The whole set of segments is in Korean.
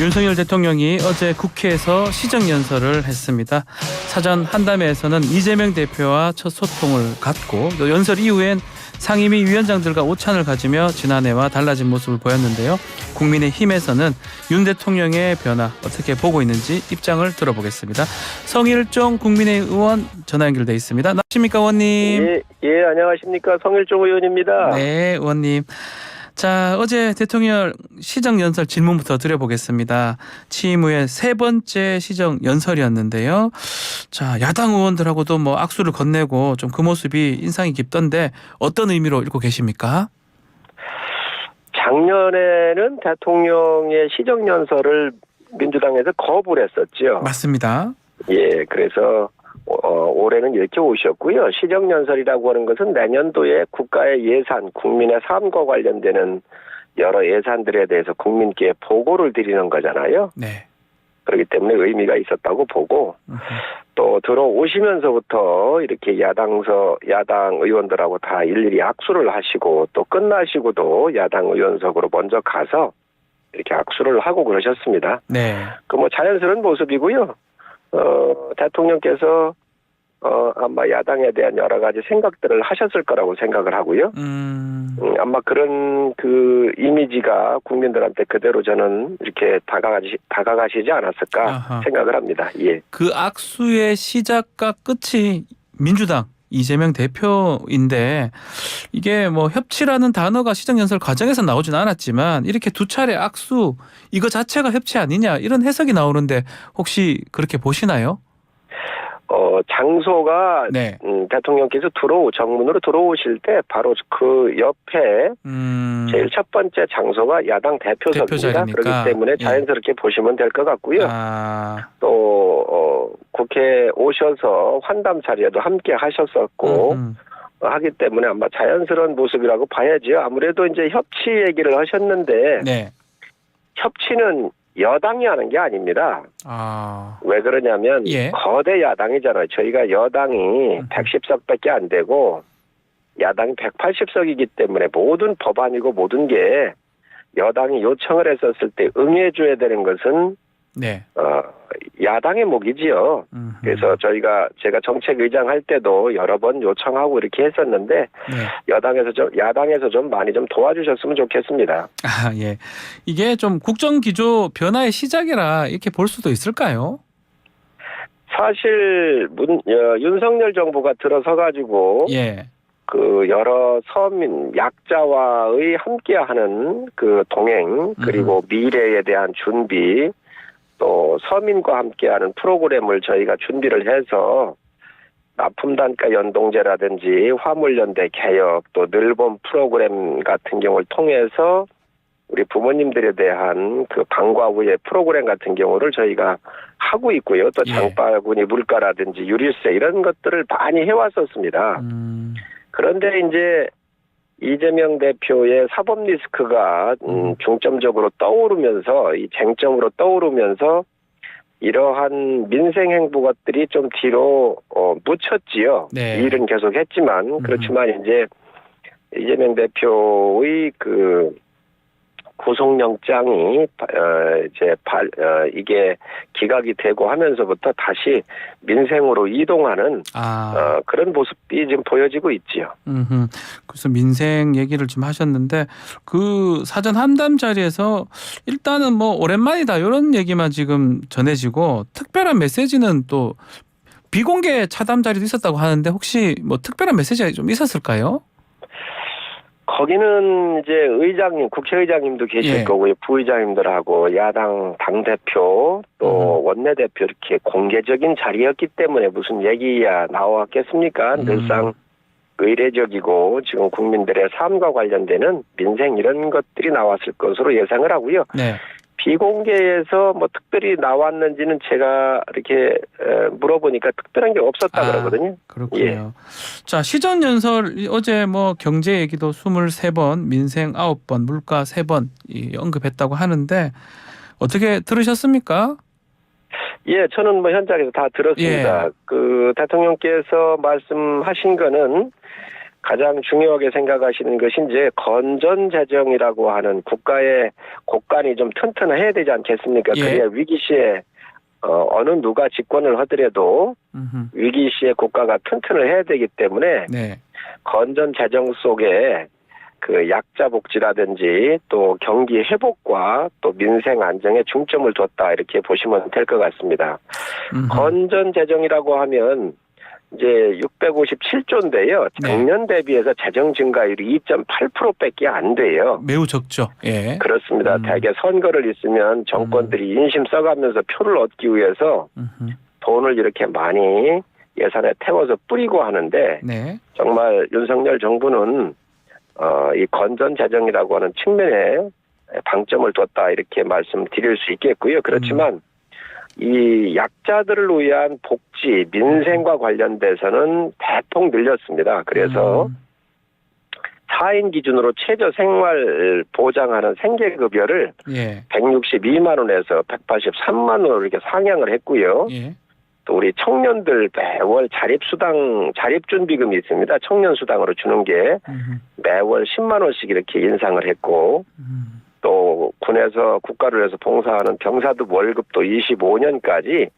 윤석열 대통령이 어제 국회에서 시정연설을 했습니다. 사전 한담회에서는 이재명 대표와 첫 소통을 갖고 또 연설 이후엔 상임위 위원장들과 오찬을 가지며 지난해와 달라진 모습을 보였는데요. 국민의힘에서는 윤 대통령의 변화 어떻게 보고 있는지 입장을 들어보겠습니다. 성일종 국민의힘 의원 전화 연결돼 있습니다. 안녕하십니까 의원님? 예, 안녕하십니까. 성일종 의원입니다. 네, 의원님. 자, 어제 대통령 시정연설 질문부터 드려보겠습니다. 취임 후에 세 번째 시정연설이었는데요. 자, 야당 의원들하고도 뭐 악수를 건네고 좀 그 모습이 인상이 깊던데 어떤 의미로 읽고 계십니까? 작년에는 대통령의 시정연설을 민주당에서 거부를 했었죠. 맞습니다. 예, 그래서 올해는 이렇게 오셨고요. 시정연설이라고 하는 것은 내년도에 국가의 예산, 국민의 삶과 관련되는 여러 예산들에 대해서 국민께 보고를 드리는 거잖아요. 네. 그렇기 때문에 의미가 있었다고 보고 또 들어오시면서부터 이렇게 야당 의원들하고 다 일일이 악수를 하시고 또 끝나시고도 야당 의원석으로 먼저 가서 이렇게 악수를 하고 그러셨습니다. 네. 그 뭐 자연스러운 모습이고요. 대통령께서 아마 야당에 대한 여러 가지 생각들을 하셨을 거라고 생각을 하고요. 아마 그런 그 이미지가 국민들한테 그대로 저는 이렇게 다가가시지 않았을까 아하. 생각을 합니다. 예. 그 악수의 시작과 끝이 민주당 이재명 대표인데 이게 뭐 협치라는 단어가 시정연설 과정에서 나오진 않았지만 이렇게 두 차례 악수 이거 자체가 협치 아니냐 이런 해석이 나오는데 혹시 그렇게 보시나요? 장소가 네. 대통령께서 정문으로 들어오실 때 바로 그 옆에 제일 첫 번째 장소가 야당 대표석입니다. 그렇기 때문에 자연스럽게 보시면 될 것 같고요. 또 국회 오셔서 환담 자리에도 함께 하셨었고 하기 때문에 아마 자연스러운 모습이라고 봐야죠. 아무래도 이제 협치 얘기를 하셨는데 네. 협치는 여당이 하는 게 아닙니다. 왜 그러냐면 거대 야당이잖아요. 저희가 여당이 110석밖에 안 되고 야당이 180석이기 때문에 모든 법안이고 모든 게 여당이 요청을 했었을 때 응해줘야 되는 것은 야당의 목이지요. 그래서 제가 정책의장 할 때도 여러 번 요청하고 이렇게 했었는데 야당에서 좀 많이 좀 도와주셨으면 좋겠습니다. 예. 이게 좀 국정기조 변화의 시작이라 이렇게 볼 수도 있을까요? 사실 윤석열 정부가 들어서 가지고 그 여러 서민 약자와의 함께하는 그 동행 그리고 미래에 대한 준비 또 서민과 함께하는 프로그램을 저희가 준비를 해서 납품단가 연동제라든지 화물연대 개혁 또 늘봄 프로그램 같은 경우를 통해서 우리 부모님들에 대한 그 방과 후의 프로그램 같은 경우를 저희가 하고 있고요. 또 장바구니 물가라든지 유류세 이런 것들을 많이 해왔었습니다. 그런데 이제 이재명 대표의 사법 리스크가 중점적으로 떠오르면서 이 쟁점으로 떠오르면서 이러한 민생 행보 것들이 좀 뒤로 묻혔지요. 일은 계속 했지만 그렇지만 이제 이재명 대표의 그 구속영장이 이게 기각이 되고 하면서부터 다시 민생으로 이동하는 그런 모습이 지금 보여지고 있지요. 그래서 민생 얘기를 좀 하셨는데 그 사전 한담 자리에서 일단은 뭐 오랜만이다 이런 얘기만 지금 전해지고 특별한 메시지는 또 비공개 차담 자리도 있었다고 하는데 혹시 뭐 특별한 메시지가 좀 있었을까요? 거기는 이제 국회의장님도 계실 거고요. 부의장님들하고 야당 당대표 또 원내대표 이렇게 공개적인 자리였기 때문에 무슨 얘기야 나왔겠습니까? 늘상 의례적이고 지금 국민들의 삶과 관련되는 민생 이런 것들이 나왔을 것으로 예상을 하고요. 비공개에서 뭐 특별히 나왔는지는 제가 이렇게 물어보니까 특별한 게 없었다 그러거든요. 그렇군요. 자, 시정연설 어제 뭐 경제 얘기도 23번, 민생 9번, 물가 3번 언급했다고 하는데 어떻게 들으셨습니까? 예, 저는 뭐 현장에서 다 들었습니다. 그 대통령께서 말씀하신 거는 가장 중요하게 생각하시는 것이 이제 건전 재정이라고 하는 국가의 곳간이 좀 튼튼해야 되지 않겠습니까? 예. 그래야 위기 시에 어느 누가 집권을 하더라도 위기 시에 국가가 튼튼을 해야 되기 때문에 네. 건전 재정 속에 그 약자 복지라든지 또 경기 회복과 또 민생 안정에 중점을 뒀다 이렇게 보시면 될 것 같습니다. 건전 재정이라고 하면 이제 657조인데요. 작년 대비해서 재정 증가율이 2.8%밖에 안 돼요. 매우 적죠. 예. 그렇습니다. 대개 선거를 있으면 정권들이 인심 써가면서 표를 얻기 위해서 돈을 이렇게 많이 예산에 태워서 뿌리고 하는데 네. 정말 윤석열 정부는 이 건전 재정이라고 하는 측면에 방점을 뒀다 이렇게 말씀드릴 수 있겠고요. 그렇지만 이 약자들을 위한 복지, 민생과 관련돼서는 대폭 늘렸습니다. 그래서 4인 기준으로 최저 생활 보장하는 생계급여를 예. 162만 원에서 183만 원으로 이렇게 상향을 했고요. 예. 또 우리 청년들 매월 자립준비금이 있습니다. 청년수당으로 주는 게 매월 10만 원씩 이렇게 인상을 했고 또 군에서 국가를 위해서 봉사하는 병사들 월급도 25년까지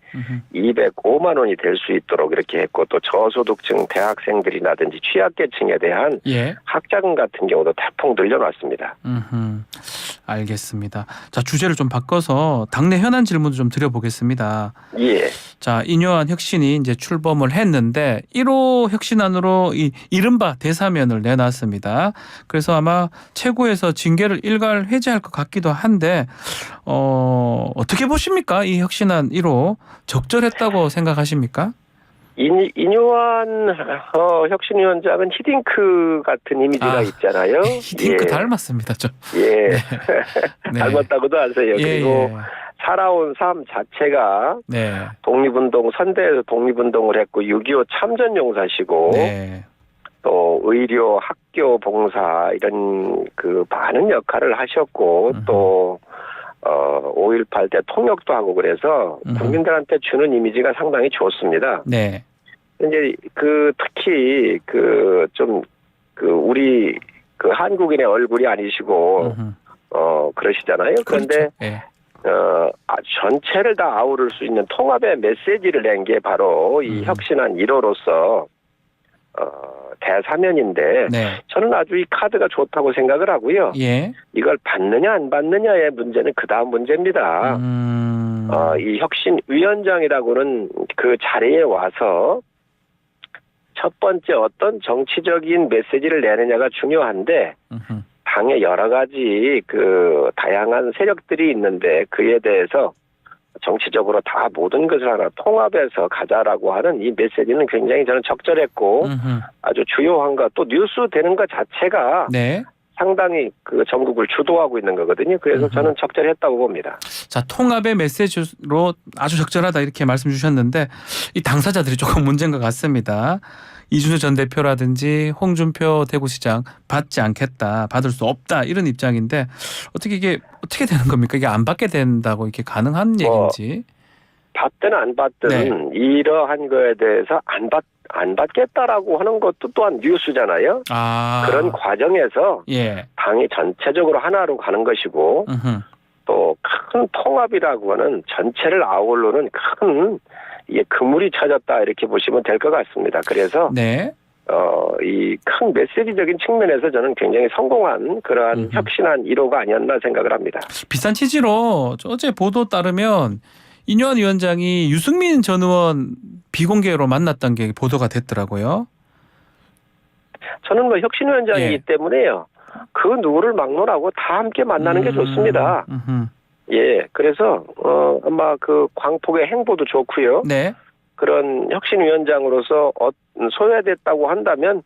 205만 원이 될 수 있도록 이렇게 했고 또 저소득층 대학생들이라든지 취약계층에 대한 예. 학자금 같은 경우도 대폭 늘려놨습니다. 알겠습니다. 자, 주제를 좀 바꿔서 당내 현안 질문도 좀 드려보겠습니다. 예. 자, 인요한 혁신이 이제 출범을 했는데 1호 혁신안으로 이 이른바 대사면을 내놨습니다. 그래서 아마 최고에서 징계를 일괄 해제할 것 같기도 한데 어떻게 보십니까? 이 혁신안 1호 적절했다고 생각하십니까? 인요한 혁신위원장은 히딩크 같은 이미지가 있잖아요. 히딩크 닮았습니다. 좀. 예. 네. 닮았다고도 하세요. 예, 그리고 예. 살아온 삶 자체가 네. 독립운동, 선대에서 독립운동을 했고 6.25 참전용사시고 네. 또 의료, 학교 봉사 이런 그 많은 역할을 하셨고 또 5.18 때 통역도 하고 그래서 국민들한테 주는 이미지가 상당히 좋습니다. 네. 이제 특히 우리 한국인의 얼굴이 아니시고 그러시잖아요. 그런데 그렇죠. 네. 전체를 다 아우를 수 있는 통합의 메시지를 낸 게 바로 이 혁신안 1호로서 대사면인데 네. 저는 아주 이 카드가 좋다고 생각을 하고요. 예. 이걸 받느냐 안 받느냐의 문제는 그 다음 문제입니다. 이 혁신위원장이라고는 그 자리에 와서 첫 번째 어떤 정치적인 메시지를 내느냐가 중요한데 당에 여러 가지 다양한 세력들이 있는데 그에 대해서 정치적으로 다 모든 것을 하나 통합해서 가자라고 하는 이 메시지는 굉장히 저는 적절했고 아주 주요한 것 또 뉴스 되는 것 자체가 네. 상당히 전국을 주도하고 있는 거거든요. 그래서 저는 적절했다고 봅니다. 자, 통합의 메시지로 아주 적절하다 이렇게 말씀 주셨는데 이 당사자들이 조금 문제인 것 같습니다. 이준석 전 대표라든지 홍준표 대구시장 받지 않겠다, 받을 수 없다 이런 입장인데 이게 어떻게 되는 겁니까? 이게 안 받게 된다고 이게 가능한 얘기인지? 받든 안 받든 네. 이러한 거에 대해서 안 받겠다라고 하는 것도 또한 뉴스잖아요. 그런 과정에서 예. 당이 전체적으로 하나로 가는 것이고 또 큰 통합이라고 하는 전체를 아우르는 큰 그물이 쳐졌다 이렇게 보시면 될 것 같습니다. 그래서 네. 이 큰 메시지적인 측면에서 저는 굉장히 성공한 그러한 혁신안 1호가 아니었나 생각을 합니다. 비슷한 취지로 어제 보도 따르면 인요한 위원장이 유승민 전 의원 비공개로 만났던 게 보도가 됐더라고요. 저는 혁신위원장이기 때문에요. 그 누구를 막론하고 다 함께 만나는 게 좋습니다. 예, 그래서 아마 광폭의 행보도 좋고요. 네. 그런 혁신위원장으로서 소외됐다고 한다면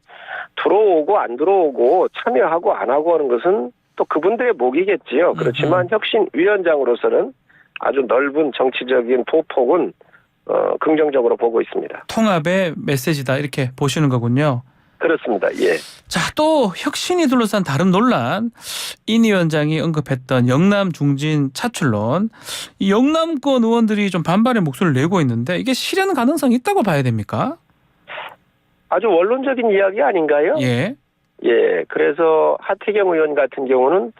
들어오고 안 들어오고 참여하고 안 하고 하는 것은 또 그분들의 몫이겠지요. 그렇지만 혁신위원장으로서는 아주 넓은 정치적인 보폭은 긍정적으로 보고 있습니다. 통합의 메시지다 이렇게 보시는 거군요. 그렇습니다. 예. 자, 또 혁신이 둘러싼 다른 논란, 인 위원장이 언급했던 영남 중진 차출론, 이 영남권 의원들이 좀 반발의 목소리를 내고 있는데 이게 실현 가능성이 있다고 봐야 됩니까? 아주 원론적인 이야기 아닌가요? 예. 예. 그래서 하태경 의원 같은 경우는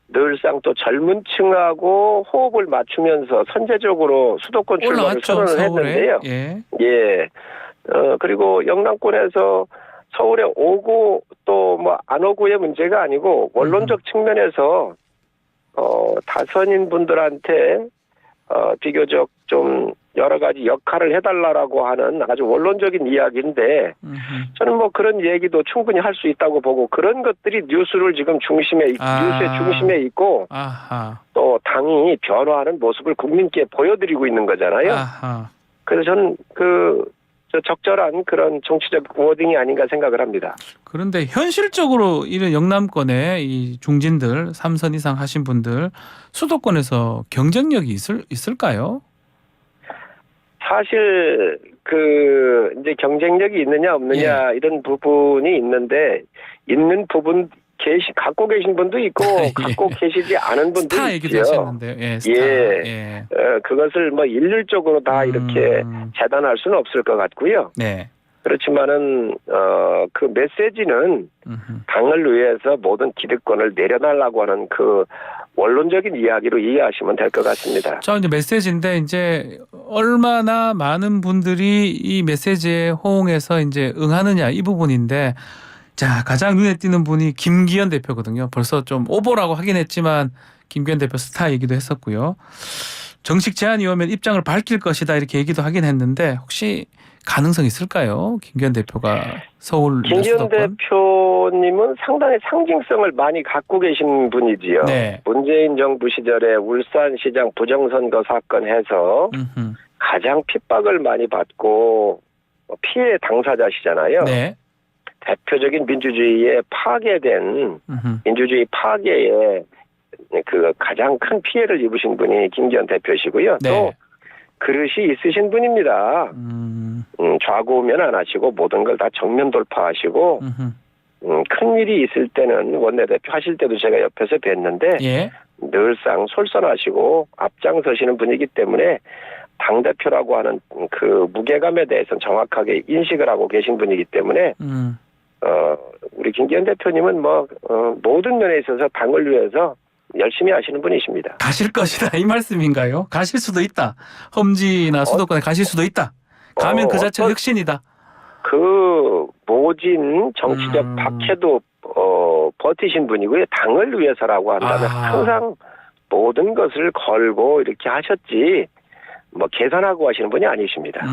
늘상 또 젊은 층하고 호흡을 맞추면서 선제적으로 수도권 출마를 올라왔죠, 선언을 서울에. 했는데요. 예. 예. 그리고 영남권에서 서울에 오고 또 뭐 안 오고의 문제가 아니고 원론적 측면에서 다선인 분들한테 비교적 좀 여러 가지 역할을 해달라고 하는 아주 원론적인 이야기인데 저는 뭐 그런 얘기도 충분히 할 수 있다고 보고 그런 것들이 뉴스를 지금 뉴스의 중심에 있고 아하. 또 당이 변화하는 모습을 국민께 보여드리고 있는 거잖아요. 아하. 그래서 저는 적절한 그런 정치적 워딩이 아닌가 생각을 합니다. 그런데 현실적으로 이런 영남권의 이 중진들 3선 이상 하신 분들 수도권에서 경쟁력이 있을까요? 사실 이제 경쟁력이 있느냐 없느냐 이런 부분이 있는데 있는 부분 갖고 계신 분도 있고 갖고 계시지 않은 분도 스타 얘기도 하셨는데요. 예, 스타. 예. 그것을 뭐 일률적으로 다 이렇게 재단할 수는 없을 것 같고요. 네. 그렇지만은 그 메시지는 당을 위해서 모든 기득권을 내려달라고 하는 그 원론적인 이야기로 이해하시면 될 것 같습니다. 자, 이제 메시지인데 이제 얼마나 많은 분들이 이 메시지에 호응해서 이제 응하느냐 이 부분인데 자, 가장 눈에 띄는 분이 김기현 대표거든요. 벌써 좀 오보라고 하긴 했지만 김기현 대표 스타 얘기도 했었고요. 정식 제안이 오면 입장을 밝힐 것이다 이렇게 얘기도 하긴 했는데 혹시 가능성이 있을까요? 김기현 대표가 서울 김기현 수도권? 대표님은 상당히 상징성을 많이 갖고 계신 분이지요. 네. 문재인 정부 시절에 울산시장 부정선거 사건 해서 가장 핍박을 많이 받고 피해 당사자시잖아요. 네. 대표적인 민주주의에 파괴된 민주주의 파괴에 그 가장 큰 피해를 입으신 분이 김기현 대표시고요. 네. 또 그릇이 있으신 분입니다. 좌고우면 안 하시고 모든 걸 다 정면 돌파하시고 큰 일이 있을 때는 원내대표 하실 때도 제가 옆에서 뵀는데 예. 늘상 솔선하시고 앞장서시는 분이기 때문에 당대표라고 하는 그 무게감에 대해서는 정확하게 인식을 하고 계신 분이기 때문에 우리 김기현 대표님은 모든 면에 있어서 당을 위해서 열심히 하시는 분이십니다. 가실 것이다 이 말씀인가요? 가실 수도 있다. 험지나 수도권에 가실 수도 있다. 가면 그 자체가 혁신이다. 그 모진 정치적 박해도 버티신 분이고요. 당을 위해서라고 한다면 항상 모든 것을 걸고 이렇게 하셨지 계산하고 하시는 분이 아니십니다.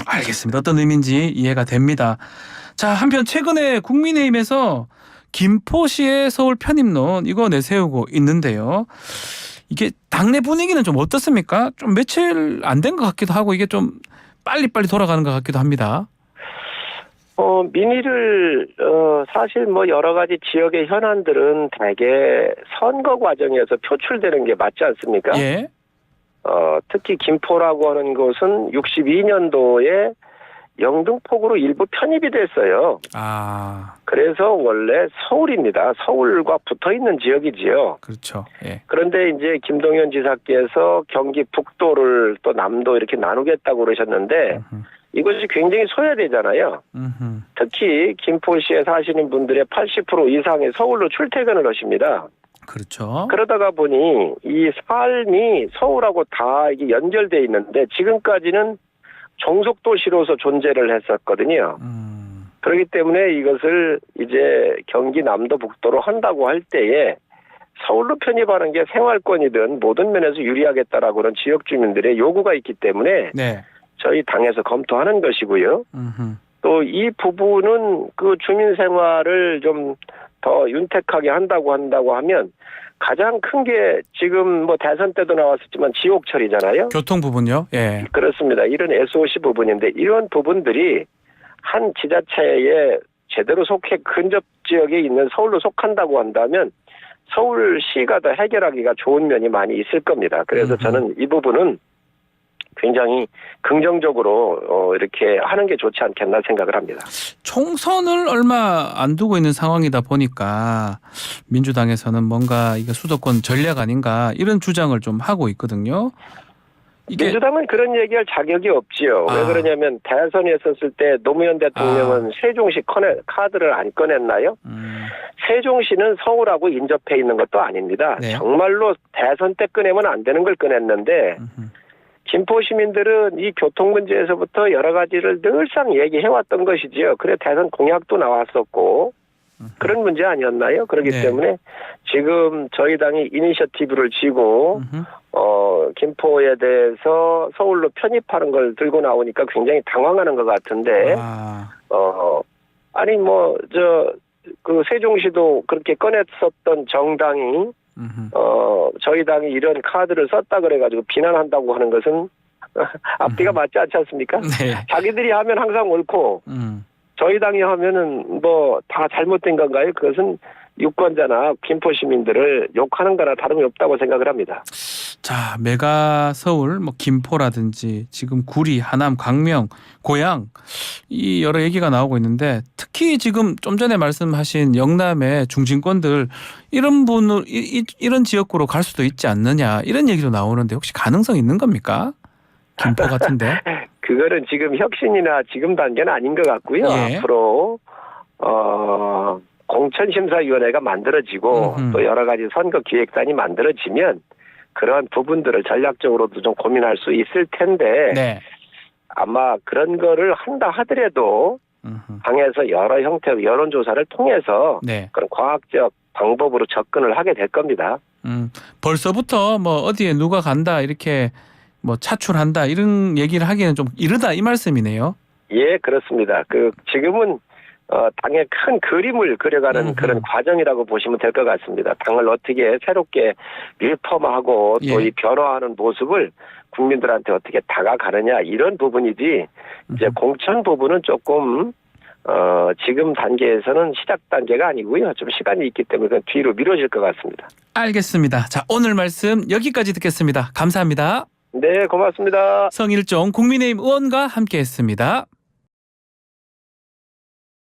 알겠습니다. 어떤 의미인지 이해가 됩니다. 자, 한편 최근에 국민의힘에서 김포시의 서울 편입론 이거 내세우고 있는데요. 이게 당내 분위기는 좀 어떻습니까? 좀 며칠 안 된 것 같기도 하고 이게 좀 빨리빨리 돌아가는 것 같기도 합니다. 민의를 사실 여러 가지 지역의 현안들은 대개 선거 과정에서 표출되는 게 맞지 않습니까? 예. 특히 김포라고 하는 곳은 62년도에 영등포구로 일부 편입이 됐어요. 그래서 원래 서울입니다. 서울과 붙어있는 지역이지요. 그렇죠. 예. 그런데 이제 김동연 지사께서 경기 북도를 또 남도 이렇게 나누겠다고 그러셨는데 이것이 굉장히 소외되잖아요. 특히 김포시에 사시는 분들의 80% 이상이 서울로 출퇴근을 하십니다. 그렇죠. 그러다가 보니 이 삶이 서울하고 다 이게 연결돼 있는데 지금까지는 종속도시로서 존재를 했었거든요. 그렇기 때문에 이것을 이제 경기 남도 북도로 한다고 할 때에 서울로 편입하는 게 생활권이든 모든 면에서 유리하겠다라고 그런 지역 주민들의 요구가 있기 때문에 네. 저희 당에서 검토하는 것이고요. 또 이 부분은 그 주민 생활을 좀 더 윤택하게 한다고 하면 가장 큰 게 지금 대선 때도 나왔었지만 지옥철이잖아요. 교통 부분요? 예. 그렇습니다. 이런 SOC 부분인데 이런 부분들이 한 지자체에 제대로 근접 지역에 있는 서울로 속한다고 한다면 서울시가 더 해결하기가 좋은 면이 많이 있을 겁니다. 그래서 저는 이 부분은 굉장히 긍정적으로 이렇게 하는 게 좋지 않겠나 생각을 합니다. 총선을 얼마 안 두고 있는 상황이다 보니까 민주당에서는 뭔가 이게 수도권 전략 아닌가 이런 주장을 좀 하고 있거든요. 민주당은 그런 얘기할 자격이 없지요. 왜 그러냐면 대선에 있었을 때 노무현 대통령은 세종시 카드를 안 꺼냈나요? 세종시는 서울하고 인접해 있는 것도 아닙니다. 네. 정말로 대선 때 꺼내면 안 되는 걸 꺼냈는데 김포 시민들은 이 교통 문제에서부터 여러 가지를 늘상 얘기해왔던 것이지요. 그래 대선 공약도 나왔었고 그런 문제 아니었나요? 그렇기 네. 때문에 지금 저희 당이 이니셔티브를 쥐고 김포에 대해서 서울로 편입하는 걸 들고 나오니까 굉장히 당황하는 것 같은데 아니 뭐 그 세종시도 그렇게 꺼냈었던 정당이 저희 당이 이런 카드를 썼다 그래가지고 비난한다고 하는 것은 앞뒤가 맞지 않지 않습니까? 네. 자기들이 하면 항상 옳고 저희 당이 하면은 뭐 다 잘못된 건가요? 그것은 유권자나 김포 시민들을 욕하는 거나 다름이 없다고 생각을 합니다. 자, 메가 서울, 뭐 김포라든지 지금 구리, 하남, 강명, 고양 이 여러 얘기가 나오고 있는데 특히 지금 좀 전에 말씀하신 영남의 중진권들 이런 분을 이런 지역구로 갈 수도 있지 않느냐 이런 얘기도 나오는데 혹시 가능성 있는 겁니까? 김포 같은데? 그거는 지금 혁신이나 지금 단계는 아닌 것 같고요. 예. 앞으로 공천심사위원회가 만들어지고 또 여러 가지 선거기획단이 만들어지면 그러한 부분들을 전략적으로도 좀 고민할 수 있을 텐데 네. 아마 그런 거를 한다 하더라도 당에서 여러 형태의 여론조사를 통해서 네. 그런 과학적 방법으로 접근을 하게 될 겁니다. 벌써부터 뭐 어디에 누가 간다 이렇게 뭐 차출한다 이런 얘기를 하기에는 좀 이르다 이 말씀이네요. 예, 그렇습니다. 지금은 당의 큰 그림을 그려가는 그런 과정이라고 보시면 될 것 같습니다. 당을 어떻게 새롭게 리폼하고 또 이 변화하는 모습을 국민들한테 어떻게 다가가느냐 이런 부분이지 이제 공천 부분은 조금 지금 단계에서는 시작 단계가 아니고요. 좀 시간이 있기 때문에 그건 뒤로 미뤄질 것 같습니다. 알겠습니다. 자, 오늘 말씀 여기까지 듣겠습니다. 감사합니다. 네, 고맙습니다. 성일종 국민의힘 의원과 함께했습니다.